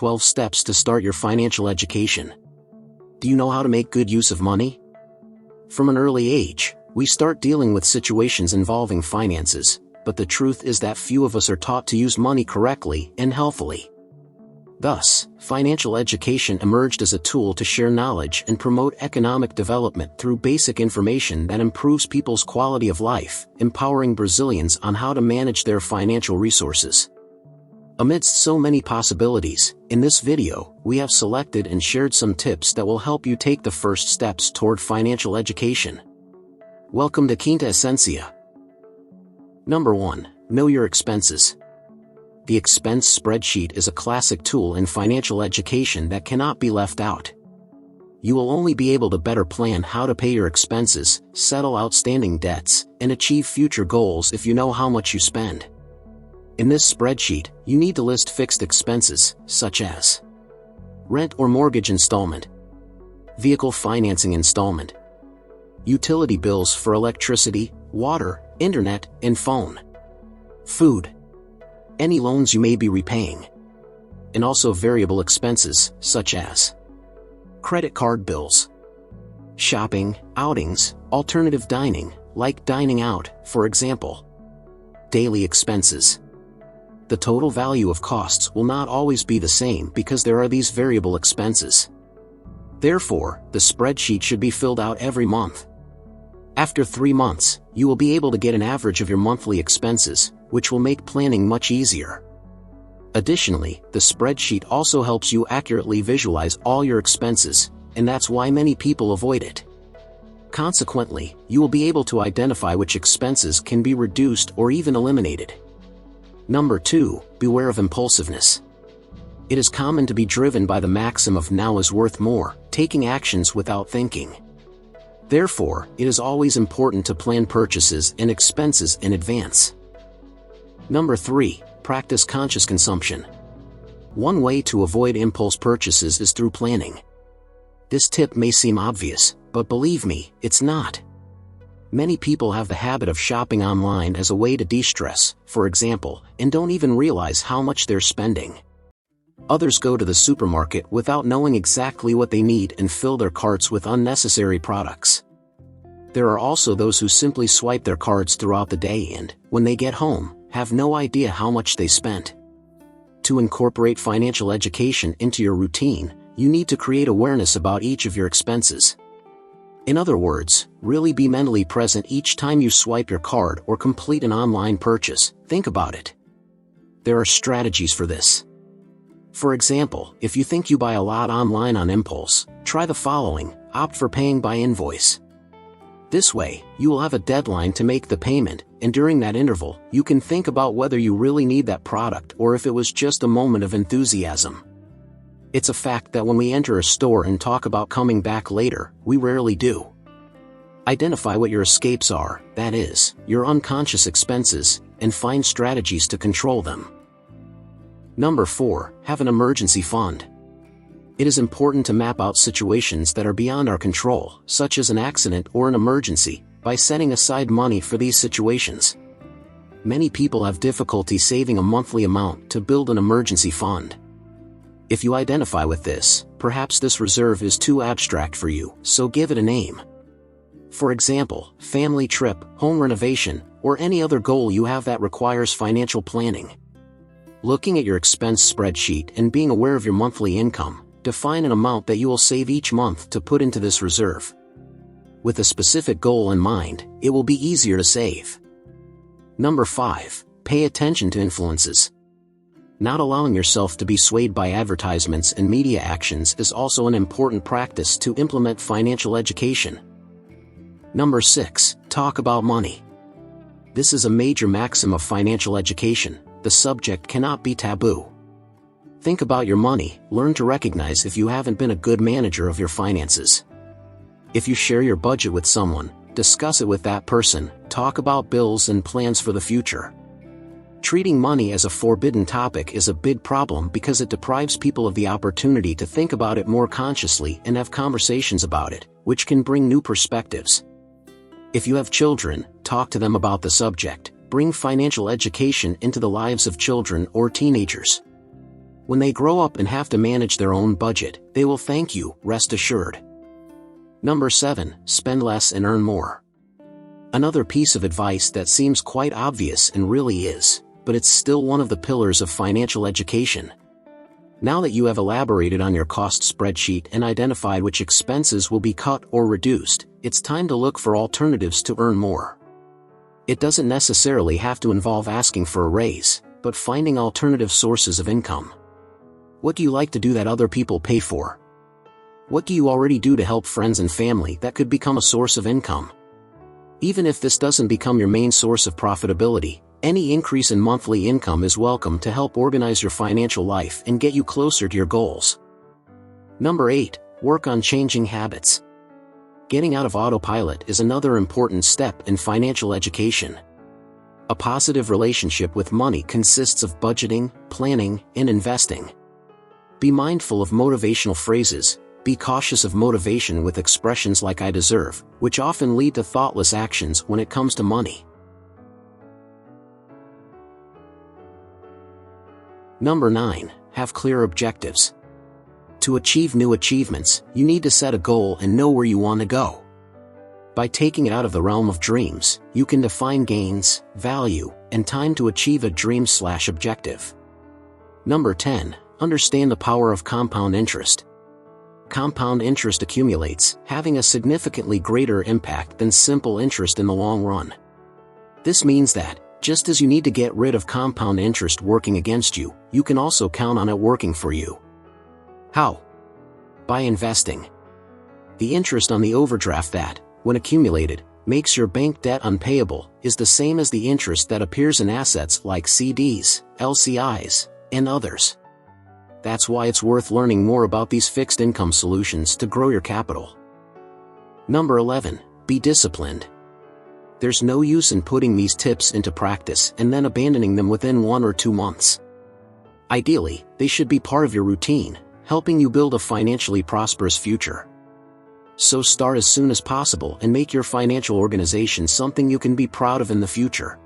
12 steps to start your financial education. Do you know how to make good use of money? From an early age, we start dealing with situations involving finances, but the truth is that few of us are taught to use money correctly and healthily. Thus, financial education emerged as a tool to share knowledge and promote economic development through basic information that improves people's quality of life, empowering Brazilians on how to manage their financial resources. Amidst so many possibilities, in this video, we have selected and shared some tips that will help you take the first steps toward financial education. Welcome to Quinta Essência. Number 1. Know your expenses. The expense spreadsheet is a classic tool in financial education that cannot be left out. You will only be able to better plan how to pay your expenses, settle outstanding debts, and achieve future goals if you know how much you spend. In this spreadsheet, you need to list fixed expenses, such as rent or mortgage installment, vehicle financing installment, utility bills for electricity, water, internet, and phone, food, any loans you may be repaying, and also variable expenses, such as credit card bills, shopping, outings, alternative dining, like dining out, for example, daily expenses. The total value of costs will not always be the same because there are these variable expenses. Therefore, the spreadsheet should be filled out every month. After 3 months, you will be able to get an average of your monthly expenses, which will make planning much easier. Additionally, the spreadsheet also helps you accurately visualize all your expenses, and that's why many people avoid it. Consequently, you will be able to identify which expenses can be reduced or even eliminated. Number 2. Beware of impulsiveness. It is common to be driven by the maxim of now is worth more, taking actions without thinking. Therefore, it is always important to plan purchases and expenses in advance. Number 3. Practice conscious consumption. One way to avoid impulse purchases is through planning. This tip may seem obvious, but believe me, it's not. Many people have the habit of shopping online as a way to de-stress, for example, and don't even realize how much they're spending. Others go to the supermarket without knowing exactly what they need and fill their carts with unnecessary products. There are also those who simply swipe their cards throughout the day and, when they get home, have no idea how much they spent. To incorporate financial education into your routine, you need to create awareness about each of your expenses. In other words, really be mentally present each time you swipe your card or complete an online purchase. Think about it. There are strategies for this. For example, if you think you buy a lot online on impulse, try the following: opt for paying by invoice. This way, you will have a deadline to make the payment, and during that interval, you can think about whether you really need that product or if it was just a moment of enthusiasm. It's a fact that when we enter a store and talk about coming back later, we rarely do. Identify what your escapes are, that is, your unconscious expenses, and find strategies to control them. Number 4. Have an emergency fund. It is important to map out situations that are beyond our control, such as an accident or an emergency, by setting aside money for these situations. Many people have difficulty saving a monthly amount to build an emergency fund. If you identify with this, perhaps this reserve is too abstract for you, so give it a name. For example, family trip, home renovation, or any other goal you have that requires financial planning. Looking at your expense spreadsheet and being aware of your monthly income, define an amount that you will save each month to put into this reserve. With a specific goal in mind, it will be easier to save. Number 5. Pay attention to influences. Not allowing yourself to be swayed by advertisements and media actions is also an important practice to implement financial education. Number 6. Talk about money. This is a major maxim of financial education. The subject cannot be taboo. Think about your money, learn to recognize if you haven't been a good manager of your finances. If you share your budget with someone, discuss it with that person, talk about bills and plans for the future. Treating money as a forbidden topic is a big problem because it deprives people of the opportunity to think about it more consciously and have conversations about it, which can bring new perspectives. If you have children, talk to them about the subject. Bring financial education into the lives of children or teenagers. When they grow up and have to manage their own budget, they will thank you, rest assured. Number 7, spend less and earn more. Another piece of advice that seems quite obvious and really is, but it's still one of the pillars of financial education. Now that you have elaborated on your cost spreadsheet and identified which expenses will be cut or reduced, it's time to look for alternatives to earn more. It doesn't necessarily have to involve asking for a raise, but finding alternative sources of income. What do you like to do that other people pay for? What do you already do to help friends and family that could become a source of income? Even if this doesn't become your main source of profitability, any increase in monthly income is welcome to help organize your financial life and get you closer to your goals. Number 8, work on changing habits. Getting out of autopilot is another important step in financial education. A positive relationship with money consists of budgeting, planning, and investing. Be mindful of motivational phrases. Be cautious of motivation with expressions like "I deserve," which often lead to thoughtless actions when it comes to money. Number 9, have clear objectives. To achieve new achievements, you need to set a goal and know where you want to go. By taking it out of the realm of dreams, you can define gains, value, and time to achieve a dream/objective. Number 10, understand the power of compound interest. Compound interest accumulates, having a significantly greater impact than simple interest in the long run. This means that, just as you need to get rid of compound interest working against you, you can also count on it working for you. How? By investing. The interest on the overdraft that, when accumulated, makes your bank debt unpayable, is the same as the interest that appears in assets like CDs, LCIs, and others. That's why it's worth learning more about these fixed income solutions to grow your capital. Number 11, be disciplined. There's no use in putting these tips into practice and then abandoning them within 1 or 2 months. Ideally, they should be part of your routine, helping you build a financially prosperous future. So start as soon as possible and make your financial organization something you can be proud of in the future.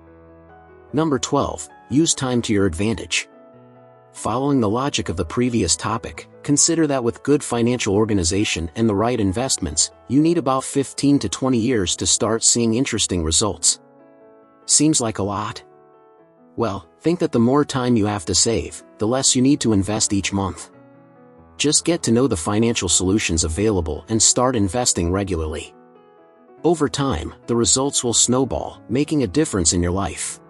Number 12, use time to your advantage. Following the logic of the previous topic, consider that with good financial organization and the right investments, you need about 15 to 20 years to start seeing interesting results. Seems like a lot? Well, think that the more time you have to save, the less you need to invest each month. Just get to know the financial solutions available and start investing regularly. Over time, the results will snowball, making a difference in your life.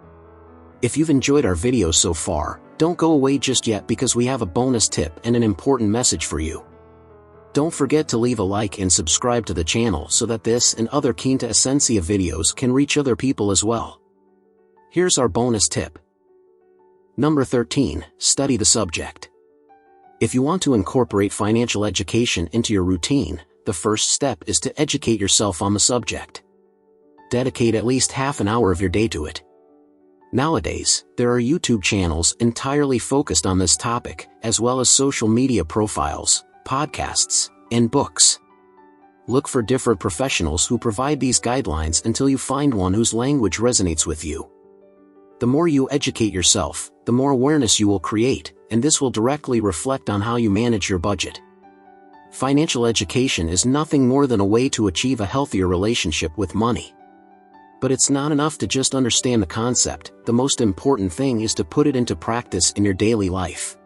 If you've enjoyed our video so far, don't go away just yet because we have a bonus tip and an important message for you. Don't forget to leave a like and subscribe to the channel so that this and other Quinta Essência videos can reach other people as well. Here's our bonus tip. Number 13, study the subject. If you want to incorporate financial education into your routine, the first step is to educate yourself on the subject. Dedicate at least half an hour of your day to it. Nowadays, there are YouTube channels entirely focused on this topic, as well as social media profiles, podcasts, and books. Look for different professionals who provide these guidelines until you find one whose language resonates with you. The more you educate yourself, the more awareness you will create, and this will directly reflect on how you manage your budget. Financial education is nothing more than a way to achieve a healthier relationship with money. But it's not enough to just understand the concept, the most important thing is to put it into practice in your daily life.